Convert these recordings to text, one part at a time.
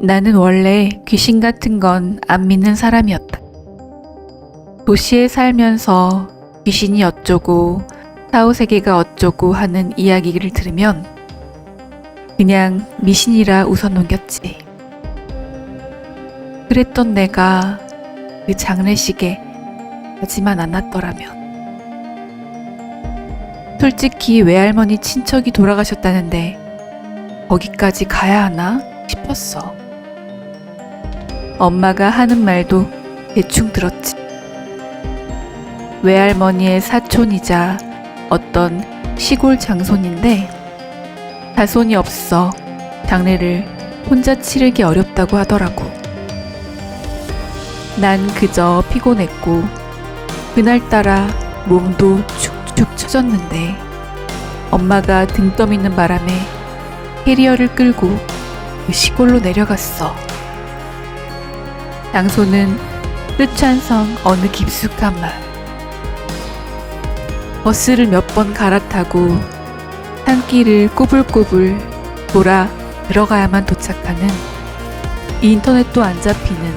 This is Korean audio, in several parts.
나는 원래 귀신 같은 건 안 믿는 사람이었다. 도시에 살면서 귀신이 어쩌고 사후세계가 어쩌고 하는 이야기를 들으면 그냥 미신이라 웃어 넘겼지. 그랬던 내가 그 장례식에 가지만 않았더라면. 솔직히 외할머니 친척이 돌아가셨다는데 거기까지 가야 하나 싶었어. 엄마가 하는 말도 대충 들었지. 외할머니의 사촌이자 어떤 시골 장손인데 자손이 없어 장례를 혼자 치르기 어렵다고 하더라고. 난 그저 피곤했고 그날따라 몸도 축축 처졌는데 엄마가 등 떠미는 바람에 캐리어를 끌고 그 시골로 내려갔어. 장소는 쓰촨성 어느 깊숙한 마을. 버스를 몇 번 갈아타고 산길을 꼬불꼬불 돌아 들어가야만 도착하는 인터넷도 안 잡히는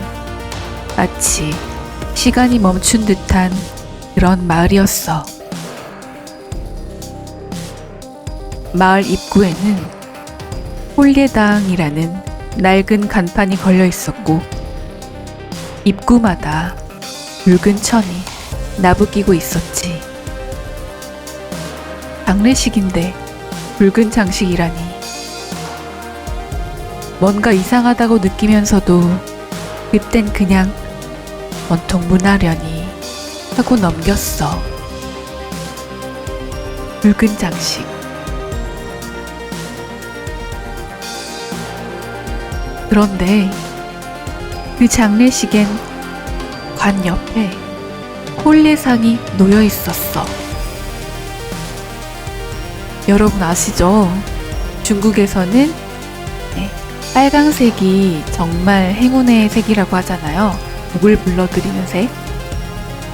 마치 시간이 멈춘 듯한 그런 마을이었어. 마을 입구에는 홀례당이라는 낡은 간판이 걸려 있었고 입구마다 붉은 천이 나부끼고 있었지. 장례식인데 붉은 장식이라니. 뭔가 이상하다고 느끼면서도 그땐 그냥 원통 무나려니 하고 넘겼어. 붉은 장식. 그런데 그 장례식엔 관 옆에 홀례상이 놓여 있었어. 여러분 아시죠? 중국에서는 빨강색이 정말 행운의 색이라고 하잖아요. 복을 불러들이는 색.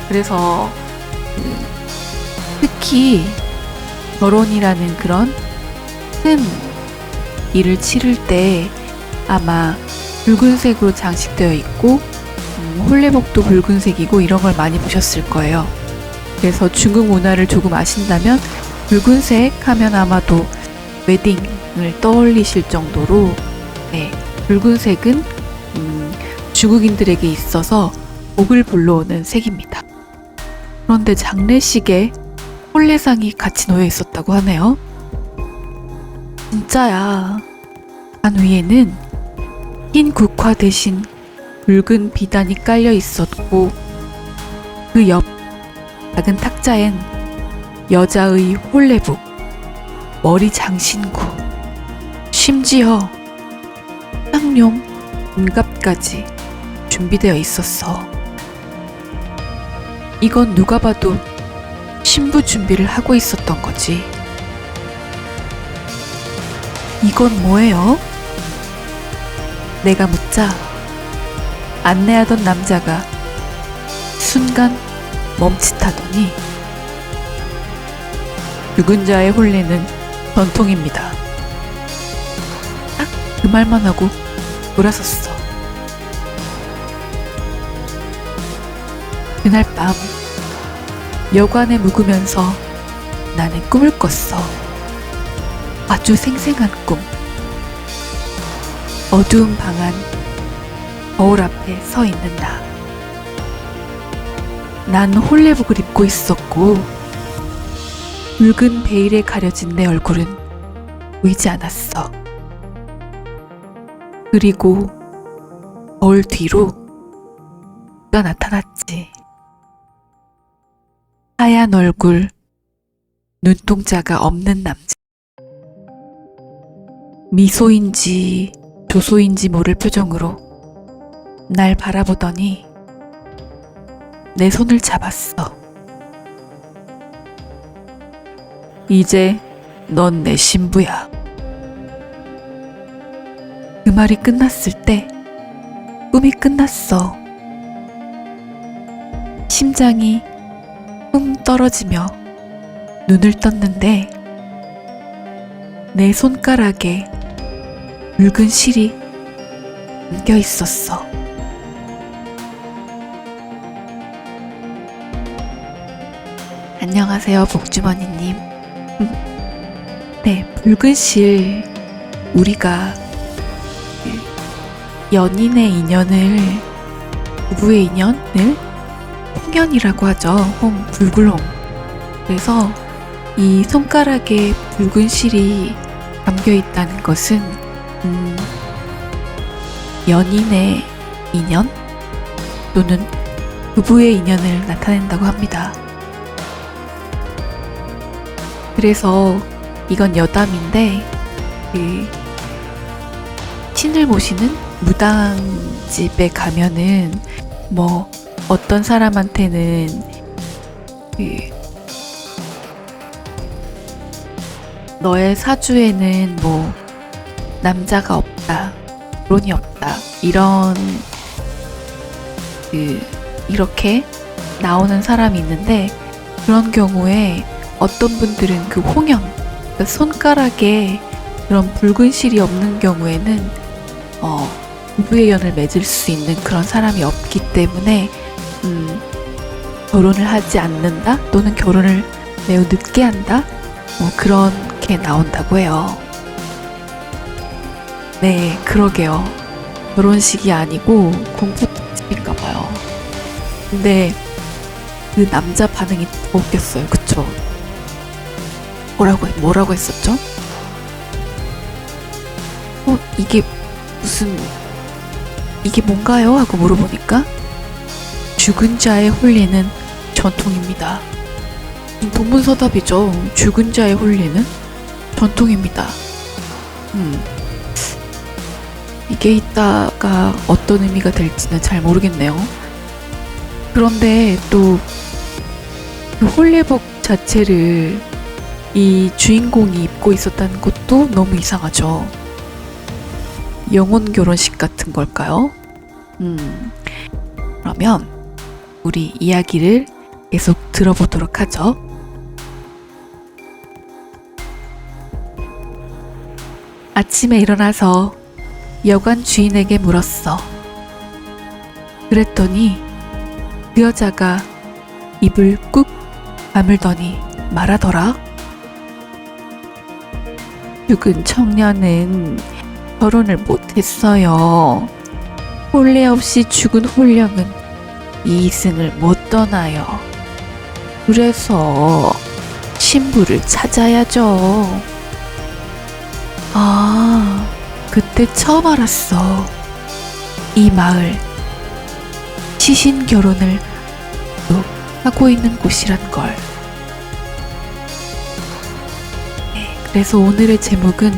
그래서 특히 결혼이라는 그런 큰 일을 치를 때 아마 붉은색으로 장식되어 있고 홀례복도 붉은색이고 이런 걸 많이 보셨을 거예요. 그래서 중국 문화를 조금 아신다면 붉은색 하면 아마도 웨딩을 떠올리실 정도로 붉은색은 중국인들에게 있어서 복을 불러오는 색입니다. 그런데 장례식에 홀례상이 같이 놓여 있었다고 하네요. 진짜야. 관 위에는 흰 국화 대신 붉은 비단이 깔려 있었고 그 옆 작은 탁자엔 여자의 홀례복, 머리 장신구, 심지어 쌍용 은갑까지 준비되어 있었어. 이건 누가 봐도 신부 준비를 하고 있었던 거지. 이건 뭐예요? 내가 묻자 안내하던 남자가 순간 멈칫하더니 죽은 자의 혼례는 전통입니다. 딱 그 말만 하고 돌아섰어. 그날 밤 여관에 묵으면서 나는 꿈을 꿨어. 아주 생생한 꿈. 어두운 방 안 거울 앞에 서 있는 나. 난 홀례복을 입고 있었고 붉은 베일에 가려진 내 얼굴은 보이지 않았어. 그리고 거울 뒤로 누가 나타났지. 하얀 얼굴, 눈동자가 없는 남자. 미소인지 조소인지 모를 표정으로 날 바라보더니 내 손을 잡았어. 이제 넌 내 신부야. 그 말이 끝났을 때 꿈이 끝났어. 심장이 쿵 떨어지며 눈을 떴는데 내 손가락에 붉은 실이 담겨 있었어. 안녕하세요, 복주머니님. 네, 붉은 실. 우리가 연인의 인연을, 부부의 인연을 홍연이라고 하죠. 붉은 홍. 그래서 이 손가락에 붉은 실이 담겨 있다는 것은 연인의 인연 또는 부부의 인연을 나타낸다고 합니다. 그래서 이건 여담인데 신을 모시는 무당집에 가면은 뭐 어떤 사람한테는 너의 사주에는 뭐 남자가 없다, 결혼이 없다, 이렇게 나오는 사람이 있는데, 그런 경우에 어떤 분들은 그 홍연, 그러니까 손가락에 그런 붉은 실이 없는 경우에는 부부의 연을 맺을 수 있는 그런 사람이 없기 때문에 결혼을 하지 않는다 또는 결혼을 매우 늦게 한다, 뭐 그렇게 나온다고 해요. 네, 그러게요. 결혼식이 아니고 공포집인가 봐요. 근데 그 남자 반응이 더 웃겼어요. 그쵸? 뭐라고 했었죠? 이게 뭔가요? 하고 물어보니까 죽은 자의 혼례는 전통입니다. 동문서답이죠. 죽은 자의 혼례는 전통입니다. 이게 이따가 어떤 의미가 될지는 잘 모르겠네요. 그런데 또 그 혼례복 자체를 이 주인공이 입고 있었다는 것도 너무 이상하죠. 영혼 결혼식 같은 걸까요? 그러면 우리 이야기를 계속 들어보도록 하죠. 아침에 일어나서 여관 주인에게 물었어. 그랬더니 그 여자가 입을 꾹 다물더니 말하더라. 죽은 청년은 결혼을 못했어요. 혼례 없이 죽은 혼령은 이승을 못 떠나요. 그래서 신부를 찾아야죠. 아, 그때 처음 알았어. 이 마을 시신 결혼을 또 하고 있는 곳이란 걸. 네, 그래서 오늘의 제목은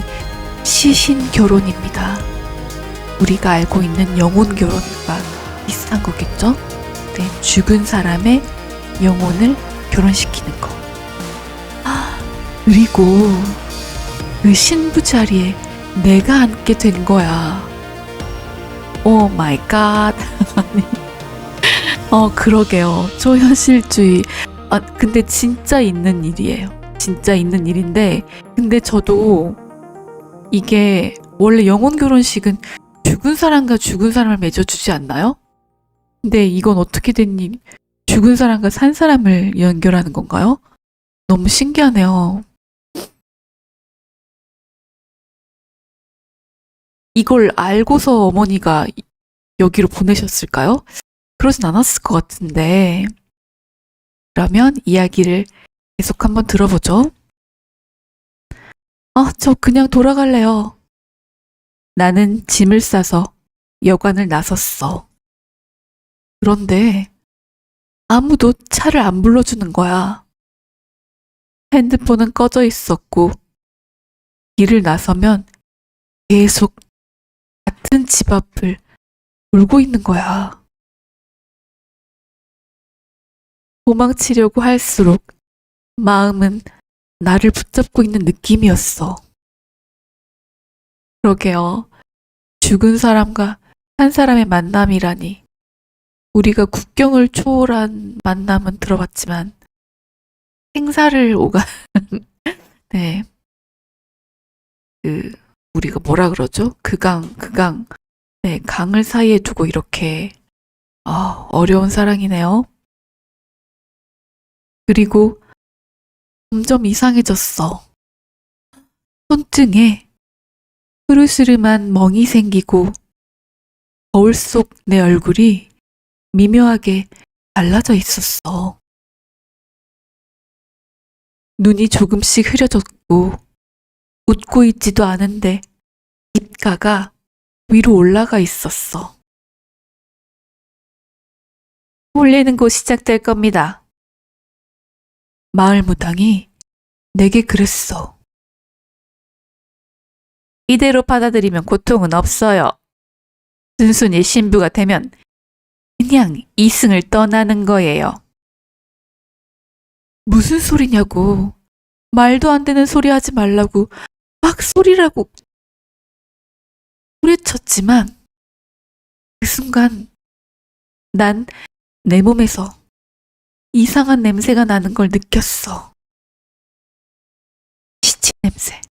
시신 결혼입니다. 우리가 알고 있는 영혼 결혼과 비슷한 거겠죠? 네, 죽은 사람의 영혼을 결혼시키는 거. 그리고 그 신부 자리에 내가 앉게 된 거야. 오 마이 갓. 그러게요. 초현실주의. 근데 진짜 있는 일이에요. 진짜 있는 일인데, 근데 저도 이게 원래 영혼 결혼식은 죽은 사람과 죽은 사람을 맺어주지 않나요? 근데 이건 어떻게 된 일? 죽은 사람과 산 사람을 연결하는 건가요? 너무 신기하네요. 이걸 알고서 어머니가 여기로 보내셨을까요? 그러진 않았을 것 같은데. 그러면 이야기를 계속 한번 들어보죠. 저 그냥 돌아갈래요. 나는 짐을 싸서 여관을 나섰어. 그런데 아무도 차를 안 불러주는 거야. 핸드폰은 꺼져 있었고, 길을 나서면 계속 같은 집 앞을 돌고 있는 거야. 도망치려고 할수록 마음은 나를 붙잡고 있는 느낌이었어. 그러게요. 죽은 사람과 한 사람의 만남이라니. 우리가 국경을 초월한 만남은 들어봤지만 행사를 오가는 네. 우리가 뭐라 그러죠? 극강 네, 강을 사이에 두고 이렇게 어려운 사랑이네요. 그리고 점점 이상해졌어. 손등에 흐르스름한 멍이 생기고 거울 속 내 얼굴이 미묘하게 달라져 있었어. 눈이 조금씩 흐려졌고 웃고 있지도 않은데 입가가 위로 올라가 있었어. 홀리는 곧 시작될 겁니다. 마을 무당이 내게 그랬어. 이대로 받아들이면 고통은 없어요. 순순히 신부가 되면 그냥 이승을 떠나는 거예요. 무슨 소리냐고. 말도 안 되는 소리 하지 말라고 막 소리라고 소리쳤지만 그 순간 난 내 몸에서 이상한 냄새가 나는 걸 느꼈어. 시체 냄새.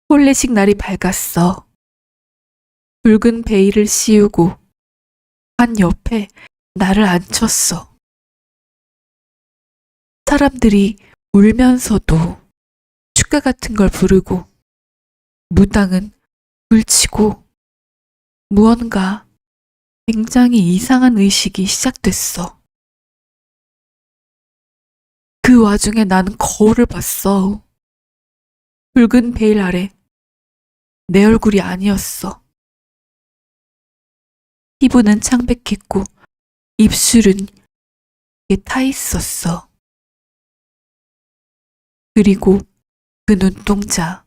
혼례식 날이 밝았어. 붉은 베일을 씌우고 한 옆에 나를 앉혔어. 사람들이 울면서도 축가 같은 걸 부르고 무당은 불치고 무언가 굉장히 이상한 의식이 시작됐어. 그 와중에 나는 거울을 봤어. 붉은 베일 아래 내 얼굴이 아니었어. 피부는 창백했고 입술은 타 있었어. 그리고 그 눈동자,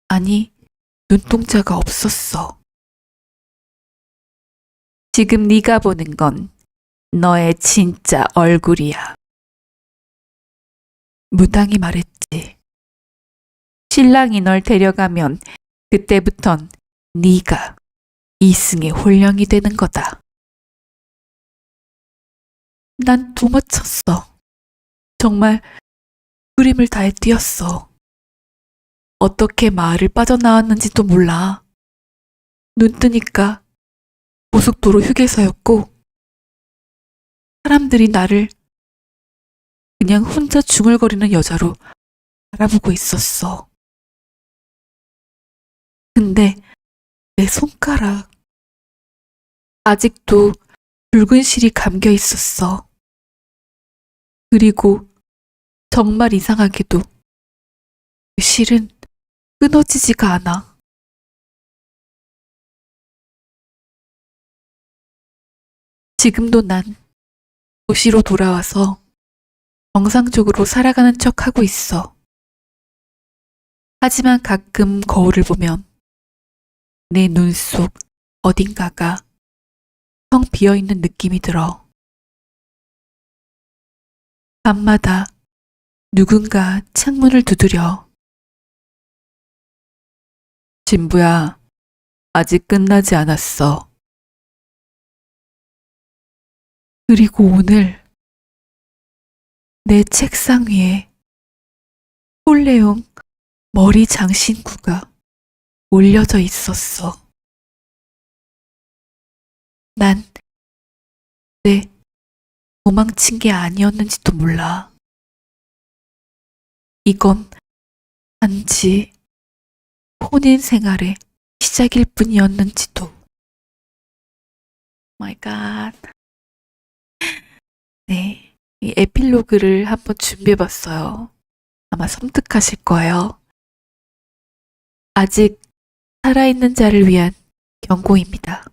아니 눈동자가 없었어. 지금 네가 보는 건 너의 진짜 얼굴이야. 무당이 말했지. 신랑이 널 데려가면 그때부턴 네가 이승의 혼령이 되는 거다. 난 도망쳤어. 정말 그림을 다해 뛰었어. 어떻게 마을을 빠져나왔는지도 몰라. 눈 뜨니까 고속도로 휴게소였고 사람들이 나를 그냥 혼자 중얼거리는 여자로 바라보고 있었어. 근데 내 손가락 아직도 붉은 실이 감겨 있었어. 그리고 정말 이상하게도 그 실은 끊어지지가 않아. 지금도 난 도시로 돌아와서 정상적으로 살아가는 척하고 있어. 하지만 가끔 거울을 보면 내 눈 속 어딘가가 텅 비어있는 느낌이 들어. 밤마다 누군가 창문을 두드려. 진부야, 아직 끝나지 않았어. 그리고 오늘 내 책상 위에 홀레용 머리 장신구가 올려져 있었어. 난 그때 도망친 게 아니었는지도 몰라. 이건 단지 혼인 생활의 시작일 뿐이었는지도. 마이 갓. 네, 이 에필로그를 한번 준비해봤어요. 아마 섬뜩하실 거예요. 아직 살아있는 자를 위한 경고입니다.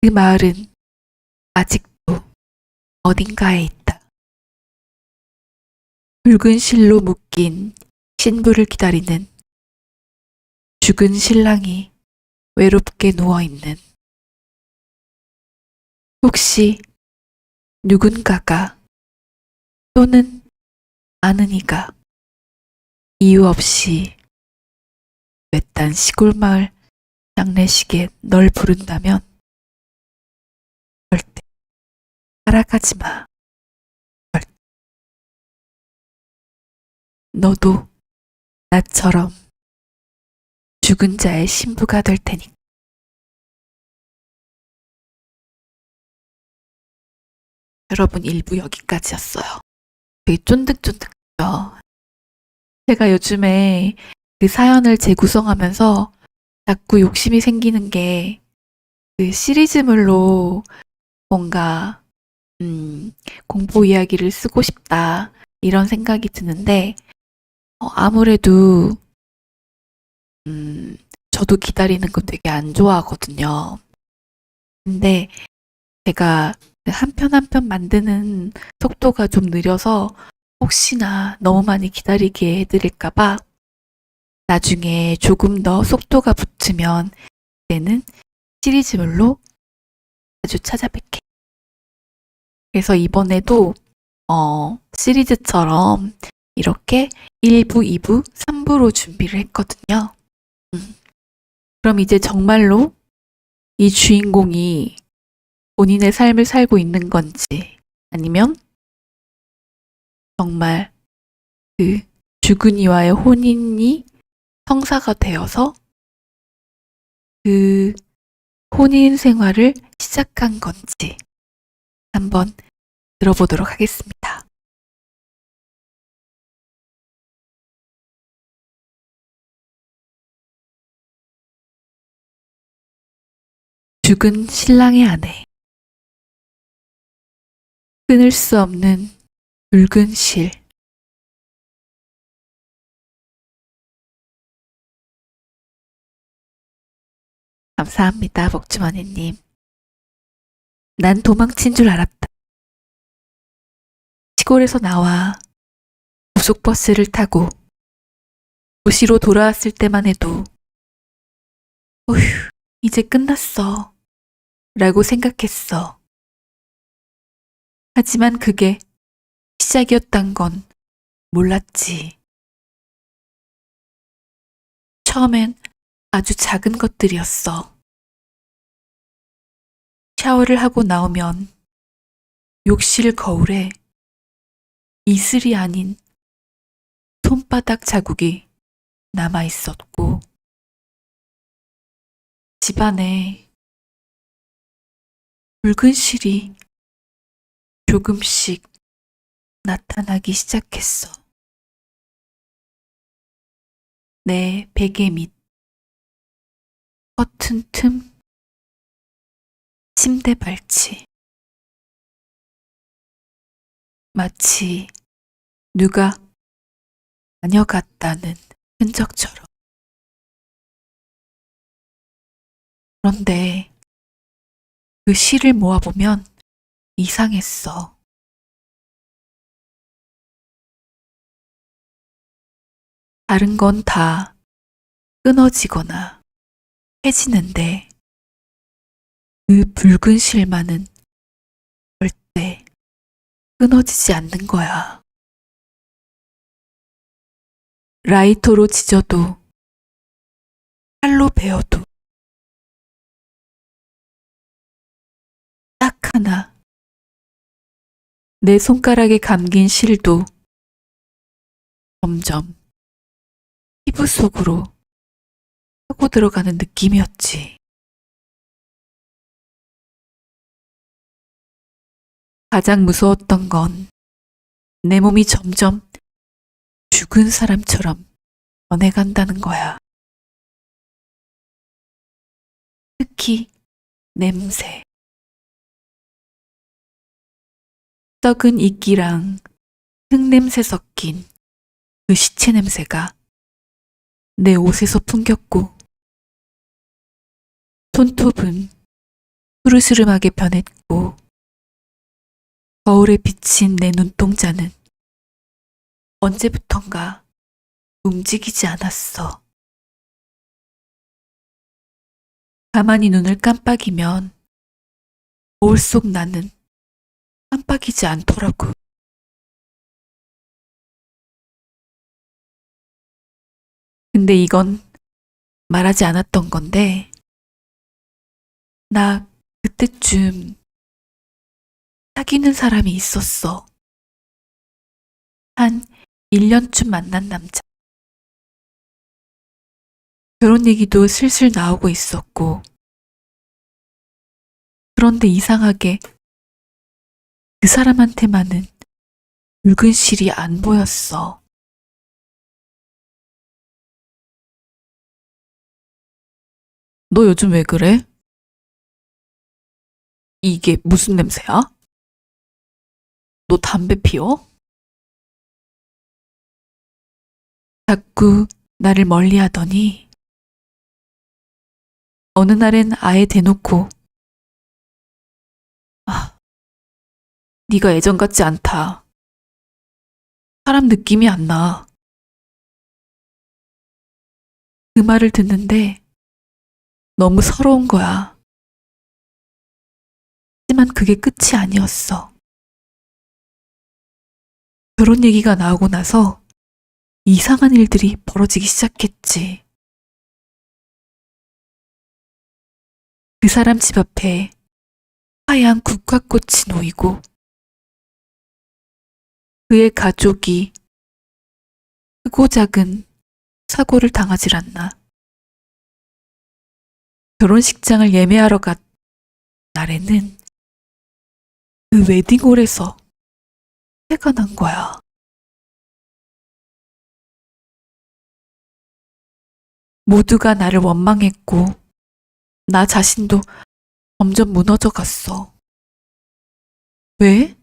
그 마을은 아직도 어딘가에 있다. 붉은 실로 묶인 신부를 기다리는 죽은 신랑이 외롭게 누워있는, 혹시 누군가가 또는 아는 이가 이유 없이 외딴 시골 마을 장례식에 널 부른다면 절대 따라가지 마. 너도 나처럼 죽은 자의 신부가 될 테니까. 여러분, 1부 여기까지였어요. 되게 쫀득쫀득하죠. 제가 요즘에 그 사연을 재구성하면서 자꾸 욕심이 생기는 게 그 시리즈물로 뭔가 공포 이야기를 쓰고 싶다 이런 생각이 드는데 아무래도 저도 기다리는 거 되게 안 좋아하거든요. 근데 제가 한 편 한 편 만드는 속도가 좀 느려서 혹시나 너무 많이 기다리게 해드릴까 봐 나중에 조금 더 속도가 붙으면 그때는 시리즈물로 자주 찾아뵐게요. 그래서 이번에도 시리즈처럼 이렇게 1부, 2부, 3부로 준비를 했거든요. 그럼 이제 정말로 이 주인공이 본인의 삶을 살고 있는 건지 아니면 정말 그 죽은 이와의 혼인이 성사가 되어서 그 혼인 생활을 시작한 건지 한번 들어보도록 하겠습니다. 죽은 신랑의 아내. 끊을 수 없는 붉은 실. 감사합니다, 복주머니님. 난 도망친 줄 알았다. 시골에서 나와 고속버스를 타고 도시로 돌아왔을 때만 해도 어휴, 이제 끝났어 라고 생각했어. 하지만 그게 시작이었단 건 몰랐지. 처음엔 아주 작은 것들이었어. 샤워를 하고 나오면 욕실 거울에 이슬이 아닌 손바닥 자국이 남아 있었고, 집안에 붉은 실이 조금씩 나타나기 시작했어. 내 베개 밑, 커튼 틈, 침대 발치. 마치 누가 다녀갔다는 흔적처럼. 그런데 그 실을 모아보면 이상했어. 다른 건 다 끊어지거나 해지는데 그 붉은 실만은 절대 끊어지지 않는 거야. 라이터로 지져도 칼로 베어도 딱 하나. 내 손가락에 감긴 실도 점점 피부 속으로 파고 들어가는 느낌이었지. 가장 무서웠던 건 내 몸이 점점 죽은 사람처럼 변해간다는 거야. 특히 냄새. 썩은 이끼랑 흙냄새 섞인 그 시체 냄새가 내 옷에서 풍겼고, 손톱은 푸르스름하게 변했고, 거울에 비친 내 눈동자는 언제부턴가 움직이지 않았어. 가만히 눈을 깜빡이면 거울 속 나는 깜빡이지 않더라고. 근데 이건 말하지 않았던 건데, 나 그때쯤 사귀는 사람이 있었어. 한 1년쯤 만난 남자. 결혼 얘기도 슬슬 나오고 있었고, 그런데 이상하게 그 사람한테만은 붉은 실이 안 보였어. 너 요즘 왜 그래? 이게 무슨 냄새야? 너 담배 피워? 자꾸 나를 멀리 하더니 어느 날엔 아예 대놓고 네가 예전 같지 않다. 사람 느낌이 안 나. 그 말을 듣는데 너무 서러운 거야. 하지만 그게 끝이 아니었어. 결혼 얘기가 나오고 나서 이상한 일들이 벌어지기 시작했지. 그 사람 집 앞에 하얀 국화꽃이 놓이고 그의 가족이 크고 작은 사고를 당하질 않나. 결혼식장을 예매하러 간 날에는 그 웨딩홀에서 해가 난 거야. 모두가 나를 원망했고 나 자신도 점점 무너져 갔어. 왜?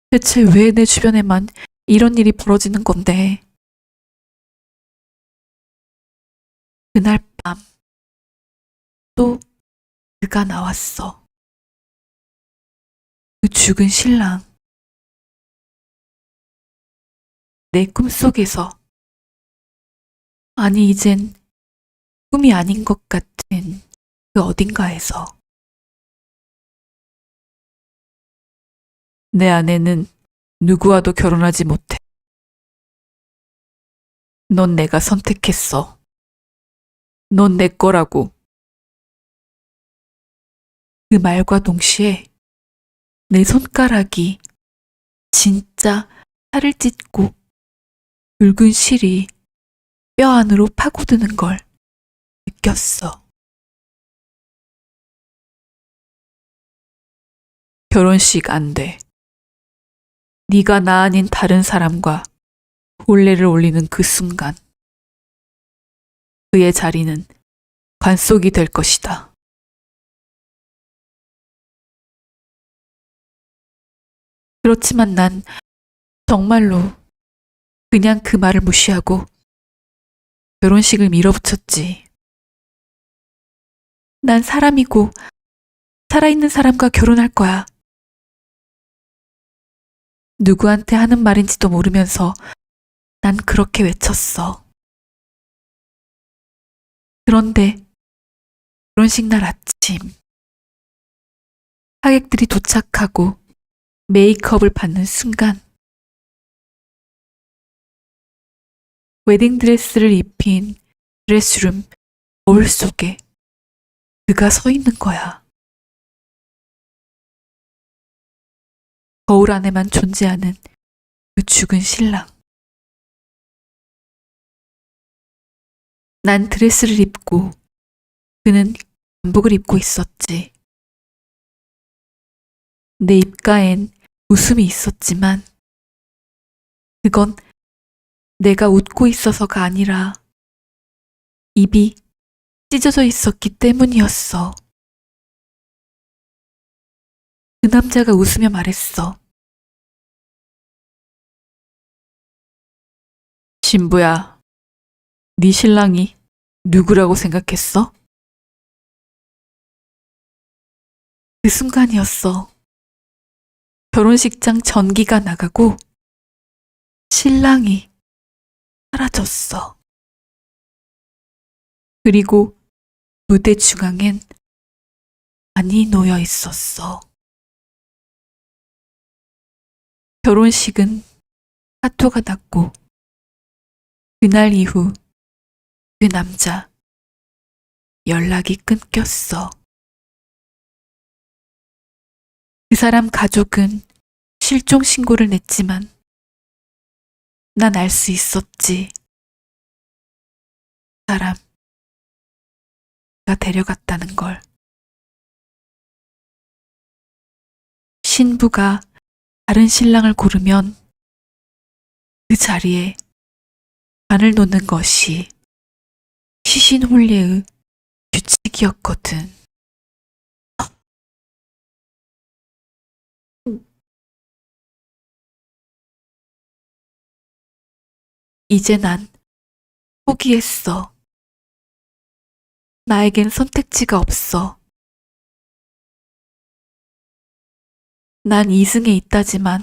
대체 왜 내 주변에만 이런 일이 벌어지는 건데? 그날 밤 또 그가 나왔어. 그 죽은 신랑. 내 꿈속에서. 아니 이젠 꿈이 아닌 것 같은 그 어딘가에서. 내 아내는 누구와도 결혼하지 못해. 넌 내가 선택했어. 넌 내 거라고. 그 말과 동시에 내 손가락이 진짜 살을 찢고 붉은 실이 뼈 안으로 파고드는 걸 느꼈어. 결혼식 안 돼. 네가 나 아닌 다른 사람과 혼례를 올리는 그 순간 그의 자리는 관속이 될 것이다. 그렇지만 난 정말로 그냥 그 말을 무시하고 결혼식을 밀어붙였지. 난 사람이고 살아있는 사람과 결혼할 거야. 누구한테 하는 말인지도 모르면서 난 그렇게 외쳤어. 그런데 결혼식 날 아침 하객들이 도착하고 메이크업을 받는 순간 웨딩드레스를 입힌 드레스룸 거울 속에 그가 서 있는 거야. 거울 안에만 존재하는 그 죽은 신랑. 난 드레스를 입고 그는 한복을 입고 있었지. 내 입가엔 웃음이 있었지만 그건 내가 웃고 있어서가 아니라 입이 찢어져 있었기 때문이었어. 그 남자가 웃으며 말했어. 신부야, 네 신랑이 누구라고 생각했어? 그 순간이었어. 결혼식장 전기가 나가고 신랑이 사라졌어. 그리고 무대 중앙엔 안이 놓여 있었어. 결혼식은 사토가 났고 그날 이후 그 남자 연락이 끊겼어. 그 사람 가족은 실종 신고를 냈지만 난 알 수 있었지. 사람, 가 데려갔다는 걸. 신부가 다른 신랑을 고르면 그 자리에 관을 놓는 것이 시신 혼례의 규칙이었거든. 이제 난 포기했어. 나에겐 선택지가 없어. 난 이승에 있다지만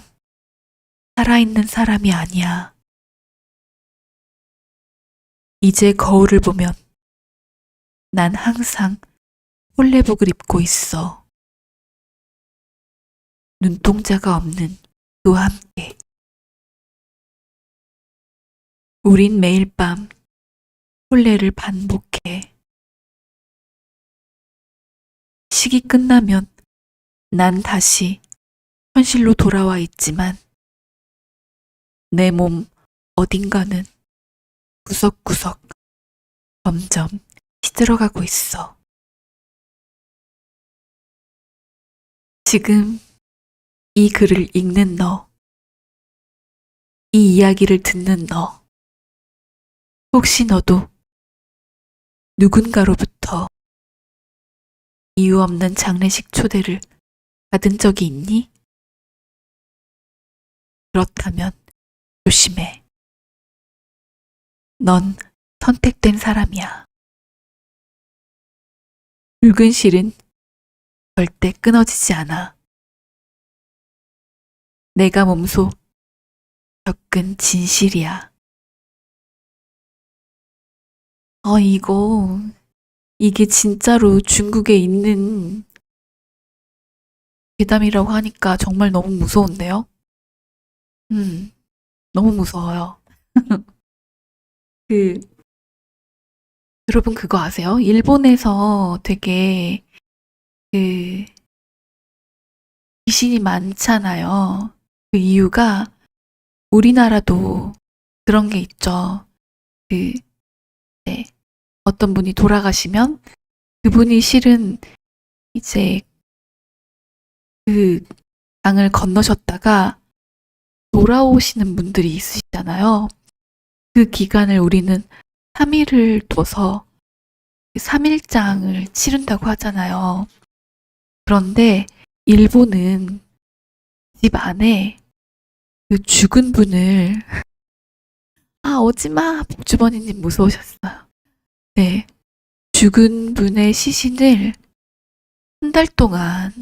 살아있는 사람이 아니야. 이제 거울을 보면 난 항상 홀레복을 입고 있어. 눈동자가 없는 그와 함께. 우린 매일 밤 홀레를 반복해. 식이 끝나면 난 다시 현실로 돌아와 있지만 내 몸 어딘가는 구석구석 점점 시들어가고 있어. 지금 이 글을 읽는 너, 이 이야기를 듣는 너, 혹시 너도 누군가로부터 이유 없는 장례식 초대를 받은 적이 있니? 그렇다면 조심해. 넌 선택된 사람이야. 붉은 실은 절대 끊어지지 않아. 내가 몸소 겪은 진실이야. 이게 진짜로 중국에 있는 괴담이라고 하니까 정말 너무 무서운데요? 너무 무서워요. 여러분 그거 아세요? 일본에서 되게 귀신이 많잖아요. 그 이유가 우리나라도 그런 게 있죠. 어떤 분이 돌아가시면 그분이 실은 이제 그 강을 건너셨다가 돌아오시는 분들이 있으시잖아요. 그 기간을 우리는 3일을 둬서 3일장을 치른다고 하잖아요. 그런데 일본은 집 안에 그 죽은 분을 오지마 복주머니님 무서우셨어요. 네, 죽은 분의 시신을 한 달 동안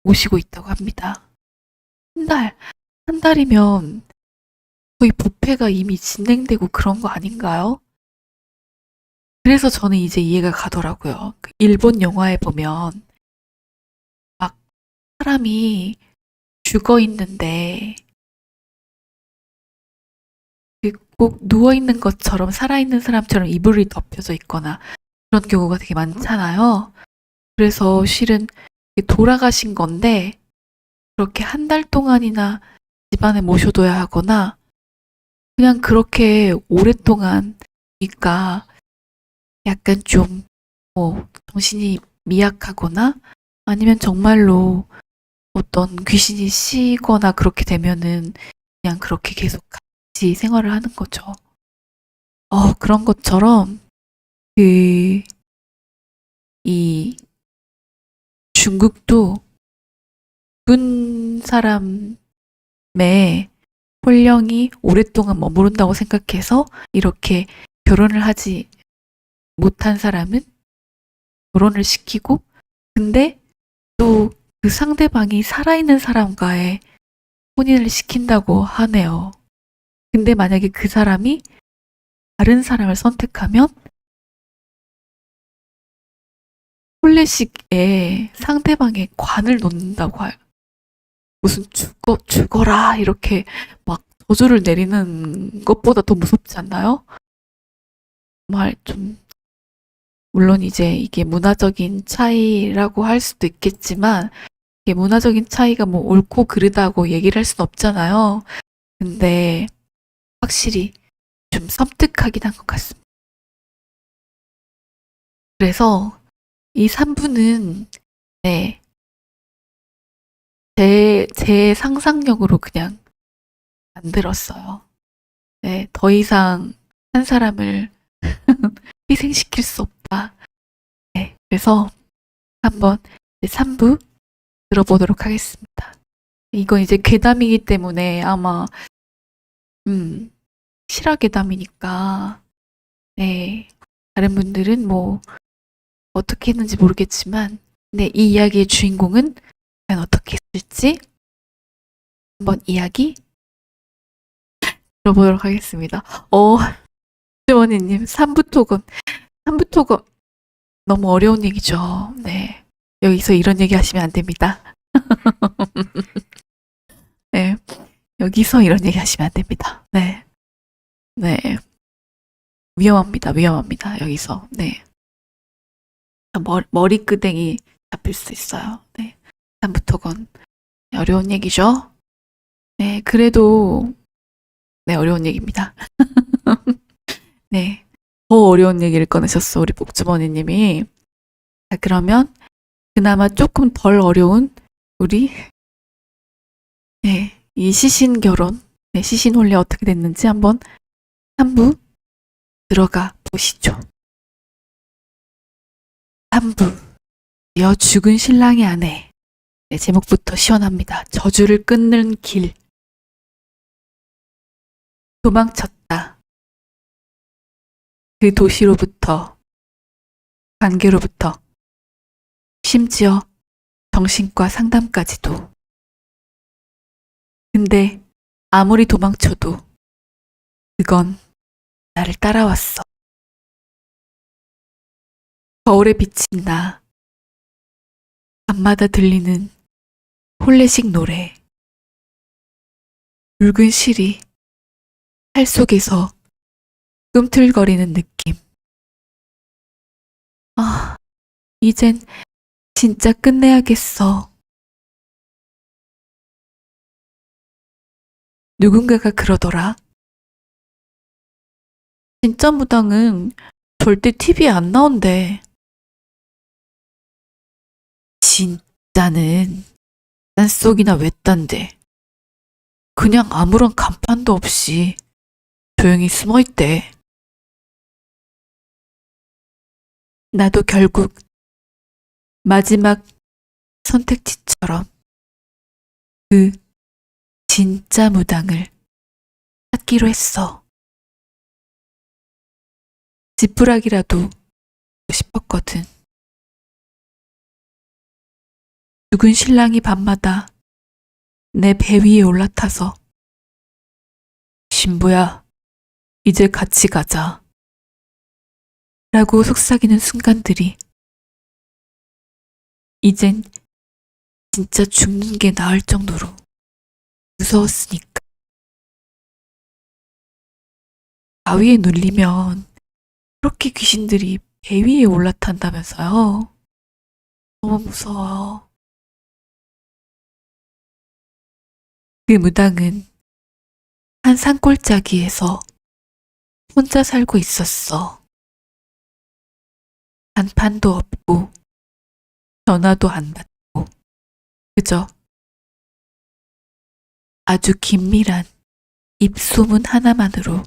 모시고 있다고 합니다. 한 달이면 거의 부패가 이미 진행되고 그런 거 아닌가요? 그래서 저는 이제 이해가 가더라고요. 그 일본 영화에 보면 막 사람이 죽어 있는데 꼭 누워 있는 것처럼 살아있는 사람처럼 이불이 덮여져 있거나 그런 경우가 되게 많잖아요. 그래서 실은 돌아가신 건데 그렇게 한 달 동안이나 집안에 모셔둬야 하거나 그냥 그렇게 오랫동안 그러니까 약간 좀 정신이 미약하거나 아니면 정말로 어떤 귀신이 씌거나 그렇게 되면은 그냥 그렇게 계속 같이 생활을 하는 거죠. 그런 것처럼 이 중국도 죽은 사람의 혼령이 오랫동안 머무른다고 생각해서 이렇게 결혼을 하지 못한 사람은 결혼을 시키고 근데 또 그 상대방이 살아있는 사람과의 혼인을 시킨다고 하네요. 근데 만약에 그 사람이 다른 사람을 선택하면 혼례식에 상대방의 관을 놓는다고 해요. 무슨 죽어라 이렇게 막 저주를 내리는 것보다 더 무섭지 않나요? 정말 좀 물론 이제 이게 문화적인 차이라고 할 수도 있겠지만 이게 문화적인 차이가 뭐 옳고 그르다고 얘기를 할 수는 없잖아요. 근데 확실히 좀 섬뜩하긴 한 것 같습니다. 그래서 이 3부는 네, 제 상상력으로 그냥 만들었어요. 네, 더 이상 한 사람을 희생시킬 수 없다. 네, 그래서 한번 3부 들어보도록 하겠습니다. 이건 이제 괴담이기 때문에 아마 실화 괴담이니까 네, 다른 분들은 뭐 어떻게 했는지 모르겠지만 네, 이 이야기의 주인공은 과연 어떻게 했을지 한번 이야기 들어보도록 하겠습니다. 주원이님 3부 토건 3부 토건 너무 어려운 얘기죠. 네, 여기서 이런 얘기 하시면 안 됩니다. 네, 여기서 이런 얘기 하시면 안 됩니다. 네, 네, 위험합니다. 위험합니다. 여기서 네, 머리끄댕이 잡힐 수 있어요. 네, 3부 토건 어려운 얘기죠. 네, 그래도 네, 어려운 얘기입니다. 네, 더 어려운 얘기를 꺼내셨어, 우리 복주머니님이. 자, 그러면 그나마 조금 덜 어려운 우리 네, 이 시신 결혼, 네, 시신 혼례 어떻게 됐는지 한번 3부 들어가 보시죠. 3부, 여 죽은 신랑의 아내. 네, 제목부터 시원합니다. 저주를 끊는 길. 도망쳤다. 그 도시로부터, 관계로부터, 심지어 정신과 상담까지도. 근데 아무리 도망쳐도 그건 나를 따라왔어. 거울에 비친 나, 밤마다 들리는 홀레식 노래, 붉은 실이 팔 속에서 꿈틀거리는 느낌. 아, 이젠 진짜 끝내야겠어. 누군가가 그러더라. 진짜 무당은 절대 TV에 안 나온대. 진짜는 딴속이나 외딴데 그냥 아무런 간판도 없이 조용히 숨어있대. 나도 결국 마지막 선택지처럼 그 진짜 무당을 찾기로 했어. 지푸라기라도 하고 싶었거든. 죽은 신랑이 밤마다 내 배 위에 올라타서 신부야, 이제 같이 가자 라고 속삭이는 순간들이 이젠 진짜 죽는 게 나을 정도로 무서웠으니까. 바위에 눌리면 그렇게 귀신들이 배 위에 올라탄다면서요. 너무 무서워요. 그 무당은 한 산골짜기에서 혼자 살고 있었어. 간판도 없고 전화도 안 받고 그저 아주 긴밀한 입소문 하나만으로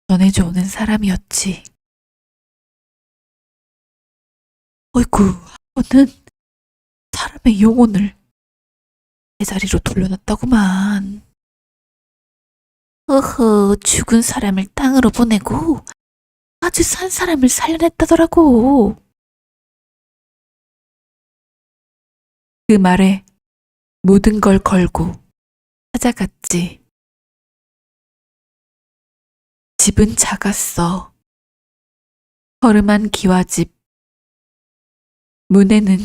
전해져 오는 사람이었지. 어이구, 한 번은 사람의 영혼을 제자리로 돌려놨다구만. 어허, 죽은 사람을 땅으로 보내고 아주 산 사람을 살려냈다더라고. 그 말에 모든 걸 걸고 찾아갔지. 집은 작았어. 허름한 기와집. 문에는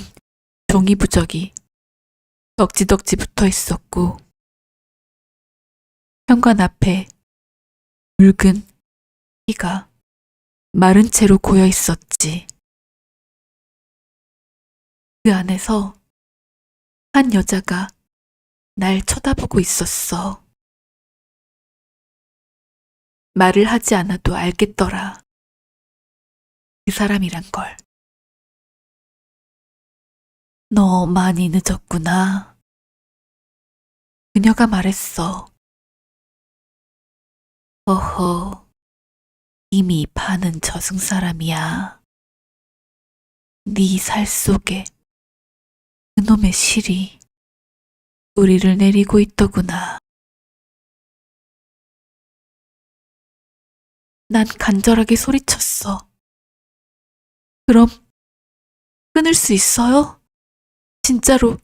종이 부적이 덕지덕지 붙어 있었고 현관 앞에 묽은 피가 마른 채로 고여 있었지. 그 안에서 한 여자가 날 쳐다보고 있었어. 말을 하지 않아도 알겠더라. 그 사람이란 걸. 너 많이 늦었구나. 그녀가 말했어. 어허, 이미 반은 저승 사람이야. 네 살 속에 그놈의 실이 우리를 내리고 있더구나. 난 간절하게 소리쳤어. 그럼 끊을 수 있어요? 진짜로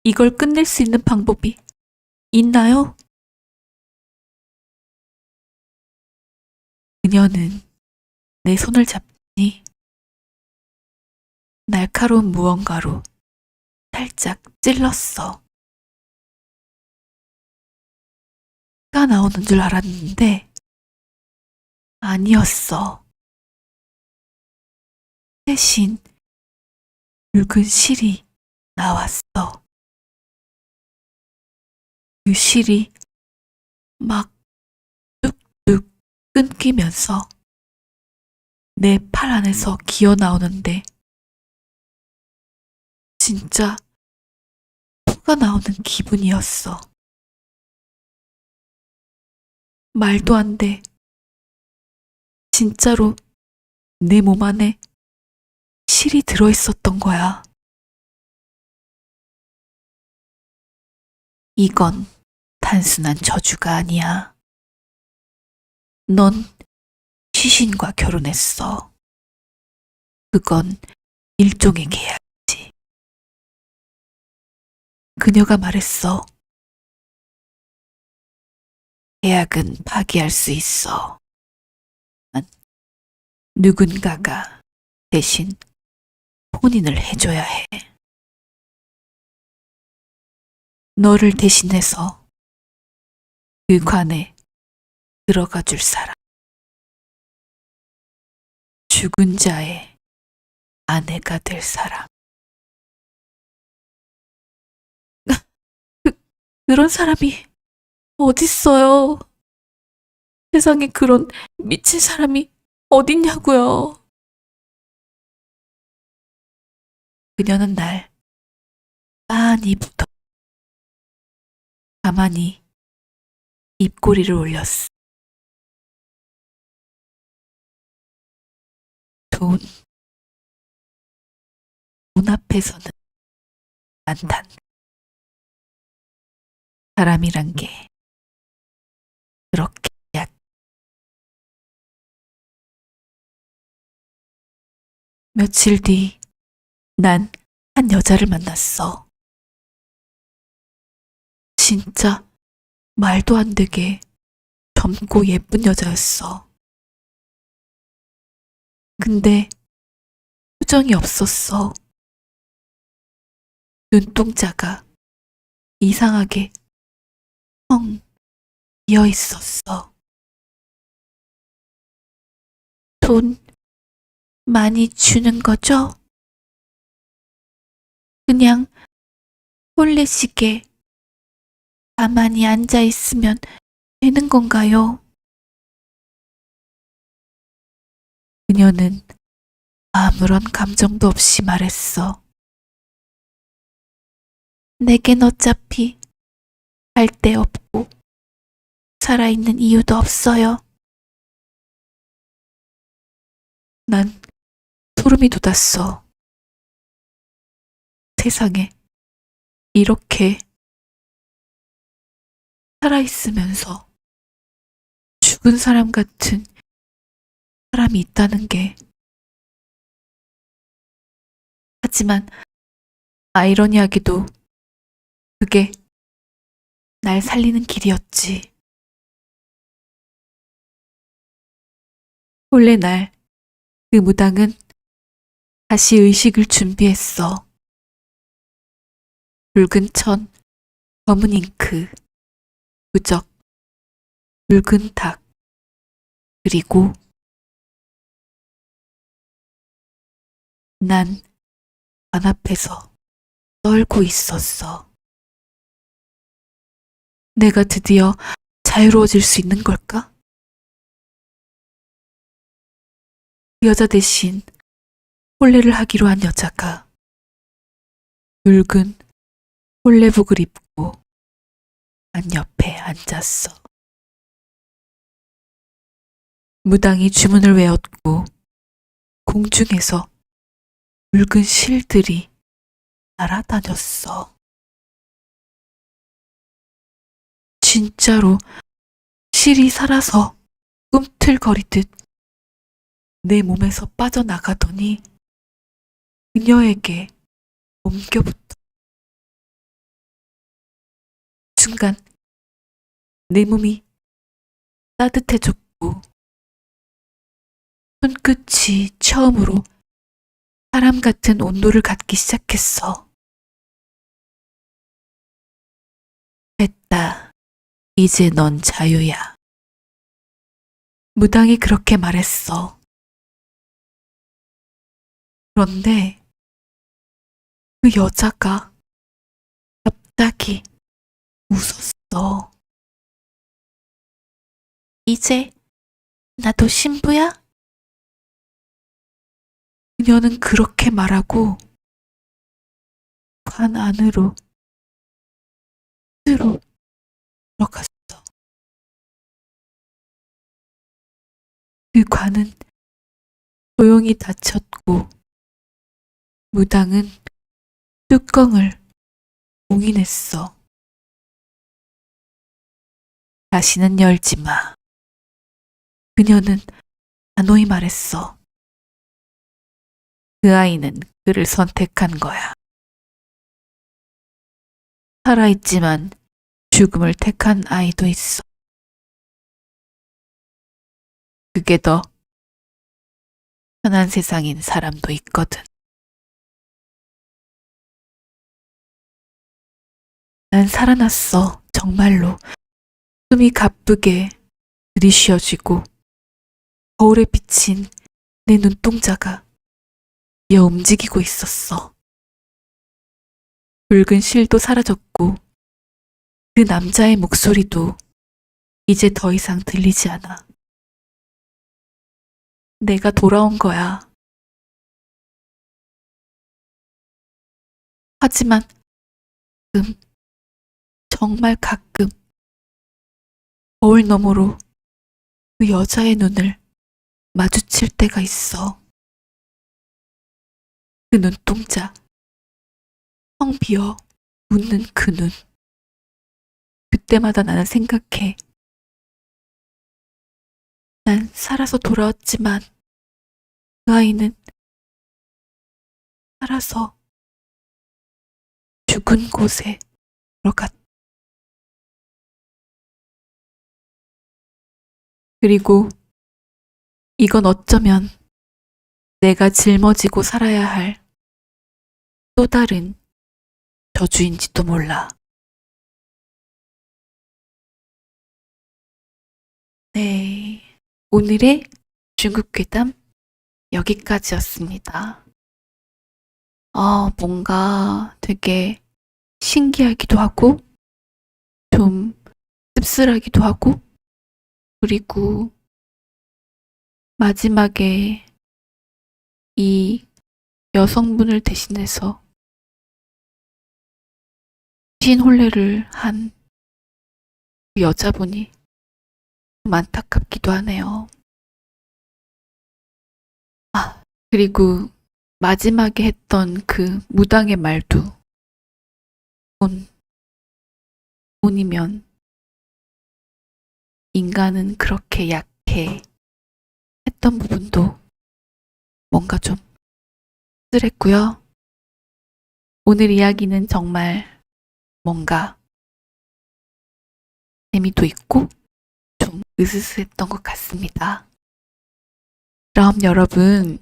이걸 끝낼 수 있는 방법이 있나요? 그녀는 내 손을 잡더니 날카로운 무언가로 살짝 찔렀어. 피가 나오는 줄 알았는데 아니었어. 대신 붉은 실이 나왔어. 그 실이 막 뚝뚝 끊기면서 내 팔 안에서 기어 나오는데 진짜 토가 나오는 기분이었어. 말도 안 돼. 진짜로 내 몸 안에 실이 들어있었던 거야. 이건 단순한 저주가 아니야. 넌 시신과 결혼했어. 그건 일종의 계약이지. 그녀가 말했어. 계약은 파기할 수 있어. 누군가가 대신 혼인을 해줘야 해. 너를 대신해서 그 관에 들어가 줄 사람. 죽은 자의 아내가 될 사람. 그런 사람이 어딨어요? 세상에 그런 미친 사람이 어딨냐고요. 그녀는 날 빤히 붙어 가만히 입꼬리를 올렸어. 돈 앞에서는 안단. 사람이란 게 그렇게 약. 며칠 뒤 난 한 여자를 만났어. 진짜 말도 안 되게 젊고 예쁜 여자였어. 근데 표정이 없었어. 눈동자가 이상하게 텅 비어 있었어. 돈 많이 주는 거죠? 그냥 홀레식에 가만히 앉아 있으면 되는 건가요? 그녀는 아무런 감정도 없이 말했어. 내겐 어차피 갈 데 없고 살아있는 이유도 없어요. 난 소름이 돋았어. 세상에 이렇게 살아있으면서 죽은 사람 같은 사람이 있다는 게. 하지만 아이러니하게도 그게 날 살리는 길이었지. 본래 날 그 무당은 다시 의식을 준비했어. 붉은 천, 검은 잉크, 부적, 붉은 닭, 그리고 난 관 앞에서 떨고 있었어. 내가 드디어 자유로워질 수 있는 걸까? 그 여자 대신 혼례를 하기로 한 여자가 붉은 혼례복을 입고 난 옆에 앉았어. 무당이 주문을 외웠고 공중에서 붉은 실들이 날아다녔어. 진짜로 실이 살아서 꿈틀거리듯 내 몸에서 빠져나가더니 그녀에게 옮겨붙어. 순간 내 몸이 따뜻해졌고 손끝이 처음으로 사람 같은 온도를 갖기 시작했어. 됐다. 이제 넌 자유야. 무당이 그렇게 말했어. 그런데 그 여자가 갑자기 웃었어. 이제 나도 신부야? 그녀는 그렇게 말하고 관 안으로 들어갔어. 그 관은 조용히 닫혔고 무당은 뚜껑을 봉인했어. 다시는 열지 마. 그녀는 단호히 말했어. 그 아이는 그를 선택한 거야. 살아있지만 죽음을 택한 아이도 있어. 그게 더 편한 세상인 사람도 있거든. 난 살아났어. 정말로. 숨이 가쁘게 들이쉬어지고 거울에 비친 내 눈동자가 이어 움직이고 있었어. 붉은 실도 사라졌고 그 남자의 목소리도 이제 더 이상 들리지 않아. 내가 돌아온 거야. 하지만 가끔, 정말 가끔 거울 너머로 그 여자의 눈을 마주칠 때가 있어. 그 눈동자, 텅 비어 웃는 그 눈. 그때마다 나는 생각해. 난 살아서 돌아왔지만 그 아이는 살아서 죽은 곳에 들어갔다. 그리고 이건 어쩌면 내가 짊어지고 살아야 할 또 다른 저주인지도 몰라. 네, 오늘의 중국 괴담 여기까지였습니다. 뭔가 되게 신기하기도 하고 좀 씁쓸하기도 하고 그리고 마지막에 이 여성분을 대신해서 신혼례를 한 그 여자분이 좀 안타깝기도 하네요. 그리고 마지막에 했던 그 무당의 말도 돈이면 인간은 그렇게 약해 했던 부분도 뭔가 좀 씁쓸했고요. 오늘 이야기는 정말 뭔가 재미도 있고 좀 으스스했던 것 같습니다. 그럼 여러분,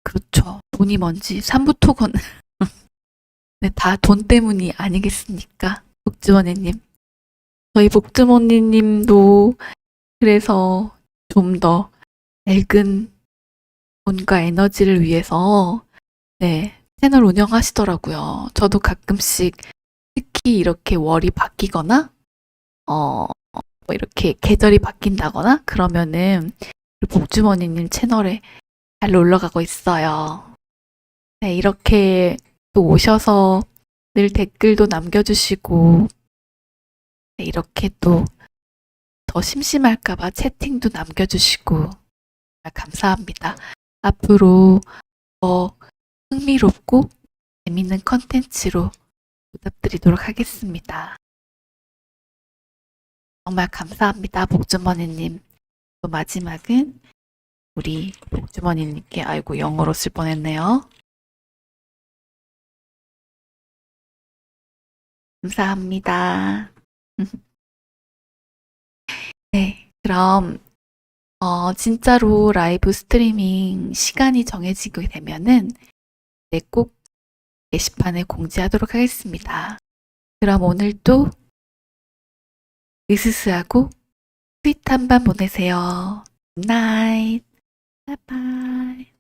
그렇죠. 돈이 뭔지 삼부토건 네, 다 돈 때문이 아니겠습니까? 복주머니님. 저희 복주머니님도 그래서 좀 더 밝은 돈과 에너지를 위해서 네, 채널 운영하시더라고요. 저도 가끔씩 특히 이렇게 월이 바뀌거나 뭐 이렇게 계절이 바뀐다거나 그러면은 복주머니님 채널에 잘 놀러가고 있어요. 네, 이렇게 또 오셔서 늘 댓글도 남겨주시고, 네, 이렇게 또 더 심심할까봐 채팅도 남겨주시고, 정말 감사합니다. 앞으로 더 흥미롭고 재밌는 컨텐츠로 보답드리도록 하겠습니다. 정말 감사합니다, 복주머니님. 또 마지막은 우리 복주머니님께, 아이고, 영어로 쓸 뻔했네요. 감사합니다. 네, 그럼 진짜로 라이브 스트리밍 시간이 정해지게 되면은 네, 꼭 게시판에 공지하도록 하겠습니다. 그럼 오늘도 으스스하고 스윗한 밤 보내세요. 굿나잇. 바이바이.